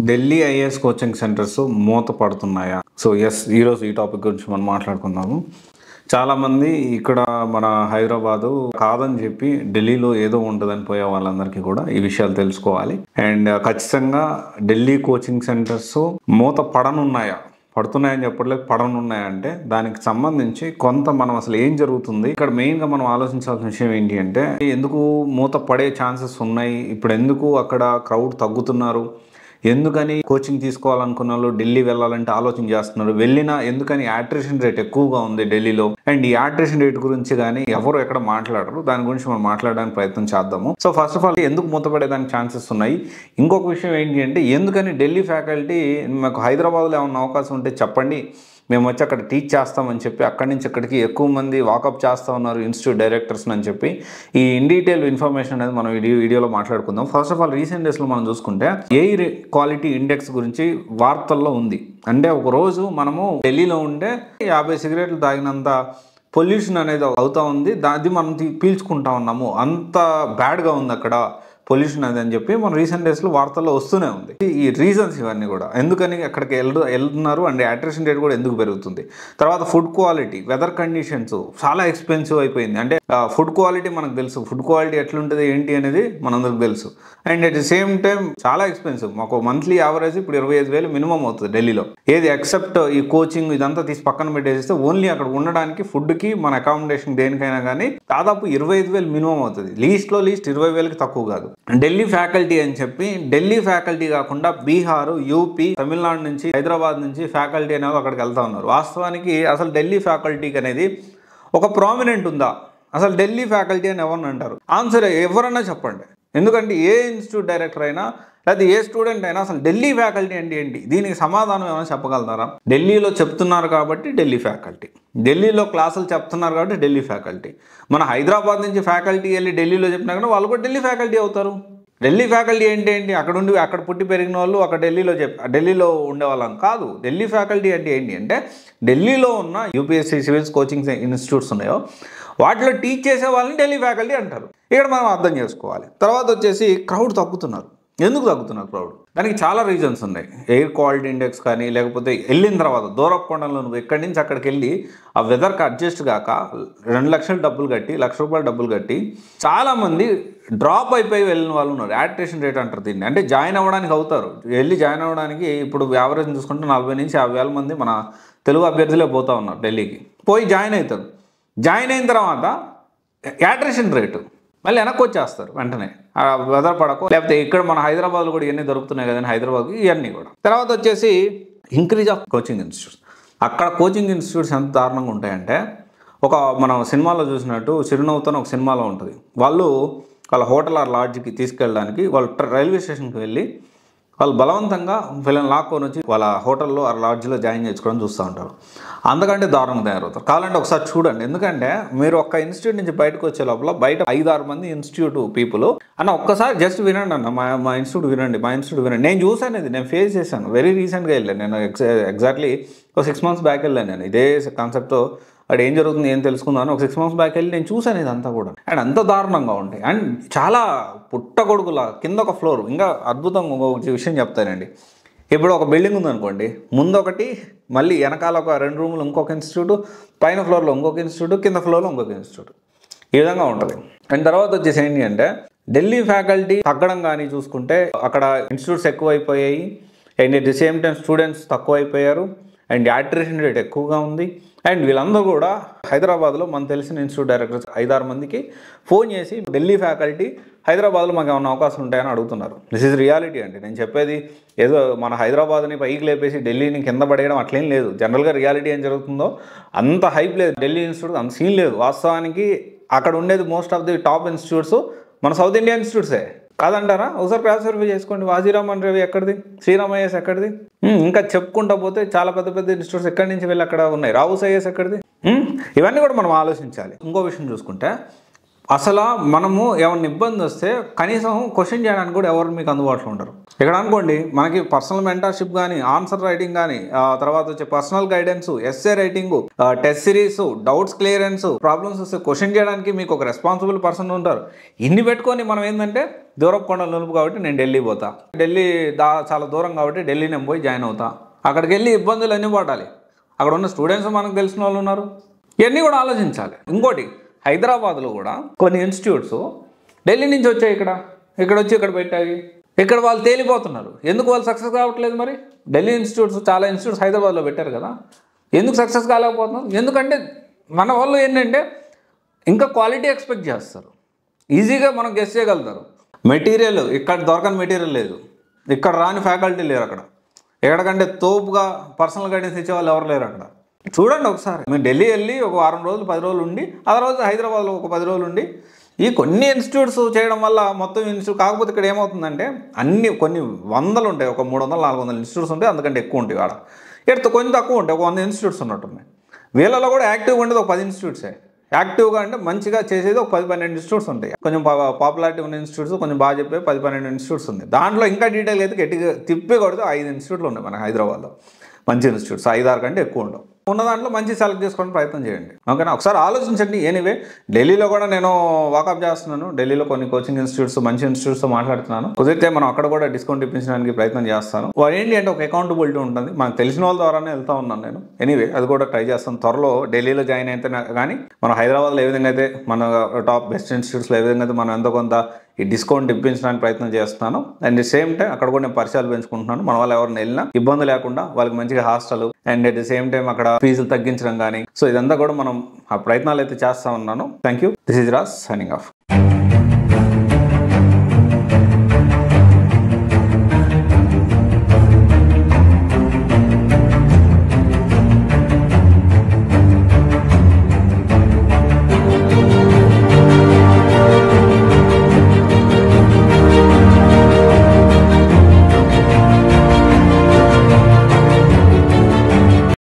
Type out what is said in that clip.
Delhi IAS coaching centres మూతపడుతున్నాయా? So yes, ఈరోజు ఈ టాపిక్ గురించి మనం మాట్లాడుకుందాము. చాలామంది ఇక్కడ మన హైదరాబాదు కాదని చెప్పి ఢిల్లీలో ఏదో ఉంటుందని పోయే వాళ్ళందరికీ కూడా ఈ విషయాలు తెలుసుకోవాలి. అండ్ ఖచ్చితంగా ఢిల్లీ కోచింగ్ సెంటర్స్ పడుతున్నాయని చెప్పట్లేదు, పడనున్నాయంటే దానికి సంబంధించి కొంత మనం అసలు ఏం జరుగుతుంది ఇక్కడ మెయిన్గా మనం ఆలోచించాల్సిన విషయం ఏంటి అంటే, ఎందుకు మూత పడే ఛాన్సెస్ ఉన్నాయి, ఇప్పుడు ఎందుకు అక్కడ క్రౌడ్ తగ్గుతున్నారు, ఎందుకని కోచింగ్ తీసుకోవాలనుకున్న వాళ్ళు ఢిల్లీ వెళ్ళాలంటే ఆలోచన చేస్తున్నారు, వెళ్ళినా ఎందుకని అట్రిషన్ రేట్ ఎక్కువగా ఉంది ఢిల్లీలో. అండ్ ఈ అట్రిషన్ రేట్ గురించి కానీ ఎవరు ఎక్కడ మాట్లాడరు, దాని గురించి మనం మాట్లాడడానికి ప్రయత్నం చేద్దాము. సో ఫస్ట్ ఆఫ్ ఆల్ ఎందుకు మూతపడేదానికి ఛాన్సెస్ ఉన్నాయి, ఇంకొక విషయం ఏంటి అంటే ఎందుకని ఢిల్లీ ఫ్యాకల్టీ మాకు హైదరాబాద్లో ఏమన్నా అవకాశం ఉంటే చెప్పండి, మేము వచ్చి అక్కడ టీచ్ చేస్తామని చెప్పి అక్కడి నుంచి ఇక్కడికి ఎక్కువ మంది వాకప్ చేస్తూ ఉన్నారు ఇన్స్టిట్యూట్ డైరెక్టర్స్ అని చెప్పి ఈ ఇన్ డీటెయిల్ ఇన్ఫర్మేషన్ అనేది మనం వీడియోలో మాట్లాడుకుందాం. ఫస్ట్ ఆఫ్ ఆల్ రీసెంట్ డేస్లో మనం చూసుకుంటే ఎయిర్ క్వాలిటీ ఇండెక్స్ గురించి వార్తల్లో ఉంది. అంటే ఒక రోజు మనము ఢిల్లీలో ఉండే 50 సిగరెట్లు తాగినంత పొల్యూషన్ అనేది అవుతా ఉంది, అది మనం పీల్చుకుంటా ఉన్నాము, అంత బ్యాడ్గా ఉంది అక్కడ పొల్యూషన్ అది అని చెప్పి మన రీసెంట్ డేస్లో వార్తల్లో వస్తూనే ఉంది. ఈ రీజన్స్ ఇవన్నీ కూడా ఎందుకని అక్కడికి వెళ్తున్నారు అండ్ అట్రిషన్ రేట్ కూడా ఎందుకు పెరుగుతుంది. తర్వాత ఫుడ్ క్వాలిటీ, వెదర్ కండిషన్స్ చాలా ఎక్స్పెన్సివ్ అయిపోయింది. అంటే ఫుడ్ క్వాలిటీ మనకు తెలుసు, ఫుడ్ క్వాలిటీ ఎట్లుంటుంది ఏంటి అనేది మనందరికి తెలుసు. And at the same time చాలా ఎక్స్పెన్సివ్, మాకు మంత్లీ యావరేజ్ ఇప్పుడు 25,000 మినిమం అవుతుంది ఢిల్లీలో. ఏది ఎక్సెప్ట్ ఈ కోచింగ్ ఇదంతా తీసి పక్కన పెట్టేస్తే ఓన్లీ అక్కడ ఉండడానికి ఫుడ్కి మన అకామిడేషన్ దేనికైనా కానీ దాదాపు 25,000 మినిమం అవుతుంది. లీస్ట్లో లీస్ట్ 20,000కి తక్కువ కాదు. ఢిల్లీ ఫ్యాకల్టీ అని చెప్పి ఢిల్లీ ఫ్యాకల్టీ కాకుండా బీహార్, యూపీ, తమిళనాడు నుంచి, హైదరాబాద్ నుంచి ఫ్యాకల్టీ అనేది అక్కడికి వెళ్తా ఉన్నారు. వాస్తవానికి అసలు ఢిల్లీ ఫ్యాకల్టీకి అనేది ఒక ప్రామినెంట్ ఉందా, అసలు ఢిల్లీ ఫ్యాకల్టీ అని ఎవరిని అంటారు? ఆన్సర్ ఎవరన్నా చెప్పండి. ఎందుకంటే ఏ ఇన్స్టిట్యూట్ డైరెక్టర్ అయినా లేదా ఏ స్టూడెంట్ అయినా అసలు ఢిల్లీ ఫ్యాకల్టీ అంటే ఏంటి, దీనికి సమాధానం ఏమైనా చెప్పగలుగుతారా? ఢిల్లీలో చెప్తున్నారు కాబట్టి ఢిల్లీ ఫ్యాకల్టీ, ఢిల్లీలో క్లాసులు చెప్తున్నారు కాబట్టి ఢిల్లీ ఫ్యాకల్టీ. మన హైదరాబాద్ నుంచి ఫ్యాకల్టీ వెళ్ళి ఢిల్లీలో చెప్పినా కానీ వాళ్ళు కూడా ఢిల్లీ ఫ్యాకల్టీ అవుతారు. ఢిల్లీ ఫ్యాకల్టీ ఏంటి అక్కడ పుట్టి పెరిగిన వాళ్ళు అక్కడ ఢిల్లీలో ఉండేవాళ్ళని కాదు. ఢిల్లీ ఫ్యాకల్టీ అంటే ఏంటి అంటే ఢిల్లీలో ఉన్న యూపీఎస్సీ సివిల్స్ కోచింగ్ ఇన్స్టిట్యూట్స్ ఉన్నాయో వాటిలో టీచ్ చేసే వాళ్ళని ఢిల్లీ ఫ్యాకల్టీ అంటారు. ఇక్కడ మనం అర్థం చేసుకోవాలి. తర్వాత వచ్చేసి క్రౌడ్ తగ్గుతున్నారు. ఎందుకు తగ్గుతున్నారు క్రౌడ్? దానికి చాలా రీజన్స్ ఉన్నాయి. ఎయిర్ క్వాలిటీ ఇండెక్స్ కానీ, లేకపోతే వెళ్ళిన తర్వాత దూరపు కొండల్లో నువ్వు ఎక్కడి నుంచి అక్కడికి వెళ్ళి ఆ వెదర్కి అడ్జస్ట్ కాక 2 లక్షలు డబ్బులు కట్టి, ₹1,00,000 డబ్బులు కట్టి చాలామంది డ్రాప్ అయిపోయి వెళ్ళిన వాళ్ళు ఉన్నారు. అట్రిషన్ రేట్ అంటారు దీన్ని. అంటే జాయిన్ అవ్వడానికి అవుతారు, వెళ్ళి జాయిన్ అవ్వడానికి ఇప్పుడు యావరేజ్ చూసుకుంటే 40,000 నుంచి 50,000 మంది మన తెలుగు అభ్యర్థులే పోతూ ఉన్నారు ఢిల్లీకి. పోయి జాయిన్ అవుతారు. జాయిన్ అయిన తర్వాత అట్రిషన్ రేటు మళ్ళీ వెనక్కి వచ్చేస్తారు వెంటనే, వెదర్ పడకో, లేకపోతే ఇక్కడ మన హైదరాబాద్లో కూడా ఇవన్నీ దొరుకుతున్నాయి కదండి హైదరాబాద్కి, ఇవన్నీ కూడా. తర్వాత వచ్చేసి ఇంక్రీజ్ ఆఫ్ కోచింగ్ ఇన్స్టిట్యూట్స్. అక్కడ కోచింగ్ ఇన్స్టిట్యూట్స్ ఎంత దారుణంగా ఉంటాయంటే, మనం సినిమాలో చూసినట్టు చిరునవ్వుతో ఒక సినిమాలో ఉంటుంది, వాళ్ళ హోటల్ ఆర్ లాడ్జ్కి తీసుకెళ్ళడానికి వాళ్ళు రైల్వే స్టేషన్కి వెళ్ళి వాళ్ళు బలవంతంగా వీళ్ళని లాక్కొని వచ్చి వాళ్ళ హోటల్లో ఆ లాడ్జ్లో జాయిన్ చేసుకోవడం చూస్తూ ఉంటారు. అందుకంటే దారుణంగా తయారవుతారు. కావాలంటే ఒకసారి చూడండి. ఎందుకంటే మీరు ఒక్క ఇన్స్టిట్యూట్ నుంచి బయటకు వచ్చే లోపల బయట 5-6 మంది ఇన్స్టిట్యూట్ పీపుల్ అన్న ఒక్కసారి జస్ట్ వినండి అన్న, మా ఇన్స్టిట్యూట్ వినండి. నేను చూసాను, ఇది నేను ఫేస్ చేశాను. వెరీ రీసెంట్గా వెళ్ళాను నేను, ఎగ్జాక్ట్లీ ఒక 6 months బ్యాక్ వెళ్ళాను నేను. ఇదే కాన్సెప్ట్తో అక్కడ ఏం జరుగుతుంది ఏం తెలుసుకుందాను ఒక 6 months బ్యాక్ వెళ్ళి నేను చూసాను ఇదంతా కూడా. అండ్ అంత దారుణంగా ఉంటాయి. అండ్ చాలా పుట్టగొడుగులా కింద ఒక ఫ్లోర్. ఇంకా అద్భుతంగా ఒక విషయం చెప్తానండి. ఇప్పుడు ఒక బిల్డింగ్ ఉందనుకోండి, ముందు ఒకటి, మళ్ళీ వెనకాల ఒక 2 రూములు ఇంకొక ఇన్స్టిట్యూట్, పైన ఫ్లోర్లో ఇంకొక ఇన్స్టిట్యూట్, కింద ఫ్లోర్లో ఇంకొక ఇన్స్టిట్యూట్, ఈ విధంగా ఉంటుంది. అండ్ తర్వాత వచ్చేసి ఏంటి అంటే ఢిల్లీ ఫ్యాకల్టీ తగ్గడం కానీ చూసుకుంటే అక్కడ ఇన్స్టిట్యూట్స్ ఎక్కువైపోయాయి. And at the same time students తక్కువ అయిపోయారు. అండ్ అట్రిషన్ రేట్ ఎక్కువగా ఉంది. అండ్ వీళ్ళందరూ కూడా హైదరాబాద్లో మనకు తెలిసిన ఇన్స్టిట్యూట్ డైరెక్టర్స్ 5-6 మందికి ఫోన్ చేసి ఢిల్లీ ఫ్యాకల్టీ హైదరాబాద్లో మాకు ఏమైనా అవకాశం ఉంటాయని అడుగుతున్నారు. దిస్ ఈజ్ రియాలిటీ అండి. నేను చెప్పేది ఏదో మన హైదరాబాద్ని పైకి లేపేసి ఢిల్లీని కింద పడేయడం అట్లేం లేదు. జనరల్గా రియాలిటీ ఏం జరుగుతుందో అంత హైప్ లేదు ఢిల్లీ ఇన్స్టిట్యూట్, అంత సీన్ లేదు. వాస్తవానికి అక్కడ ఉండేది most of the top institutes మన సౌత్ ఇండియా ఇన్స్టిట్యూట్సే కాదంటారా? ఒకసారి క్రాస్ వెరిఫై చేసుకోండి. వాజీరామన్ రవి ఎక్కడిది, శ్రీరామ్ ఐఎస్ ఎక్కడిది, ఇంకా చెప్పుకుంటా పోతే చాలా పెద్ద పెద్ద ఇన్స్టిట్యూట్స్ ఎక్కడి నుంచి వెళ్ళి అక్కడ ఉన్నాయి. రావుస్ ఐఎస్ ఎక్కడిది. ఇవన్నీ కూడా మనం ఆలోచించాలి. ఇంకో విషయం చూసుకుంటే అసలు మనము ఏమైనా ఇబ్బంది వస్తే కనీసం క్వశ్చన్ చేయడానికి కూడా ఎవరు మీకు అందుబాటులో ఉండరు. ఇక్కడ అనుకోండి మనకి పర్సనల్ మెంటర్షిప్ కానీ, ఆన్సర్ రైటింగ్ కానీ, తర్వాత వచ్చే personal guidance, essay writing, test series, doubts clearance, problems వస్తే క్వశ్చన్ చేయడానికి మీకు ఒక రెస్పాన్సిబుల్ పర్సన్ ఉంటారు. ఇన్ని పెట్టుకొని మనం ఏంటంటే దూరపు కొండలు నులుపు కాబట్టి నేను ఢిల్లీ పోతా, ఢిల్లీ చాలా దూరం కాబట్టి ఢిల్లీ నేను పోయి జాయిన్ అవుతా, అక్కడికి వెళ్ళి ఇబ్బందులు అన్నీ పడాలి. అక్కడ ఉన్న స్టూడెంట్స్ మనకు తెలిసిన వాళ్ళు ఉన్నారు, ఇవన్నీ కూడా ఆలోచించాలి. ఇంకోటి హైదరాబాద్లో కూడా కొన్ని ఇన్స్టిట్యూట్స్ ఢిల్లీ నుంచి వచ్చాయి, ఇక్కడ వచ్చి ఇక్కడ పెట్టాయి, ఇక్కడ వాళ్ళు తేలిపోతున్నారు. ఎందుకు వాళ్ళు సక్సెస్ కావట్లేదు? మరి ఢిల్లీ ఇన్స్టిట్యూట్స్, చాలా ఇన్స్టిట్యూట్స్ హైదరాబాద్లో పెట్టారు కదా, ఎందుకు సక్సెస్ కాలేకపోతున్నారు? ఎందుకంటే మన వాళ్ళు ఏంటంటే ఇంకా క్వాలిటీ ఎక్స్పెక్ట్ చేస్తారు, ఈజీగా మనం గెస్ చేయగలుగుతారు. మెటీరియల్ ఇక్కడ దొరకని మెటీరియల్ లేదు, ఇక్కడ రాని ఫ్యాకల్టీ లేరు, ఎక్కడికంటే తోపుగా పర్సనల్ గైడెన్స్ ఇచ్చే వాళ్ళు ఎవరు లేరు అక్కడ. చూడండి ఒకసారి, మేము ఢిల్లీ వెళ్ళి ఒక వారం రోజులు 10 రోజులు ఉండి, ఆ తర్వాత హైదరాబాద్లో ఒక 10 రోజులు ఉండి, ఈ కొన్ని ఇన్స్టిట్యూట్స్ చేయడం వల్ల మొత్తం ఇన్స్టిట్యూట్ కాకపోతే ఇక్కడ ఏమవుతుందంటే కొన్ని వందలు ఉంటాయి, ఒక 300-400 ఇన్స్టిట్యూట్స్ ఉంటాయి, అందుకంటే ఎక్కువ ఉంటాయి. ఆడ ఇక్కడ కొంచెం తక్కువ ఉంటాయి, ఒక 100 ఇన్స్టిట్యూట్స్ ఉన్నట్టున్నాయి. వీళ్ళలో కూడా యాక్టివ్గా ఉండేది ఒక 10 ఇన్స్టిట్యూట్సే. యాక్టివ్గా అంటే మంచిగా చేసేది ఒక 10-12 ఇన్స్టిట్యూట్స్ ఉంటాయి. కొంచెం పాపులారిటీ ఉన్న ఇన్స్టిట్యూట్స్, కొంచెం బాగా చెప్పే 10-12 ఇన్స్టిట్యూట్స్ ఉంది. దాంట్లో ఇంకా డీటెయిల్ అయితే గట్టిగా తిప్పి కొడితే 5 ఇన్స్టిట్యూట్లు ఉన్నాయి మన హైదరాబాద్లో, మంచి ఇన్స్టిట్యూట్స్ 5-6 కంటే ఎక్కువ ఉండవు. ఉన్న దాంట్లో మంచి సెలెక్ట్ చేసుకోవడానికి ప్రయత్నం చేయండి, ఓకేనా? ఒకసారి ఆలోచించండి. ఎనీవే ఢిల్లీలో కూడా నేను వాకప్ చేస్తున్నాను, ఢిల్లీలో కొన్ని కోచింగ్ ఇన్స్టిట్యూట్స్, మంచి ఇన్స్టిట్యూట్స్తో మాట్లాడుతున్నాను. కుదిరితే మనం అక్కడ కూడా డిస్కౌంట్ ఇప్పించడానికి ప్రయత్నం చేస్తాను. వాడు ఏంటి అంటే ఒక అకౌంటబిలిటీ ఉంటుంది, మనకు తెలిసిన వాళ్ళ ద్వారానే వెళ్తా ఉన్నాను నేను. ఎనీవే అది కూడా ట్రై చేస్తాను. త్వరలో ఢిల్లీలో జాయిన్ అయితే కానీ మనం హైదరాబాద్లో ఏ విధంగా అయితే మన టాప్ బెస్ట్ ఇన్స్టిట్యూట్స్లో ఏ విధంగా అయితే మనం ఎంతో కొంత ఈ డిస్కౌంట్ ఇప్పించడానికి ప్రయత్నం చేస్తున్నాను. అండ్ సేమ్ టైం అక్కడ కూడా నేను పరిచయాలు పెంచుకుంటున్నాను. మన వాళ్ళు ఎవరిని వెళ్ళినా ఇబ్బంది లేకుండా వాళ్ళకి మంచిగా hostel and at the same time అక్కడ ఫీజులు తగ్గించడం కానీ, సో ఇదంతా కూడా మనం ఆ ప్రయత్నాలు అయితే చేస్తా ఉన్నాను. Thank you. This is Raj signing off.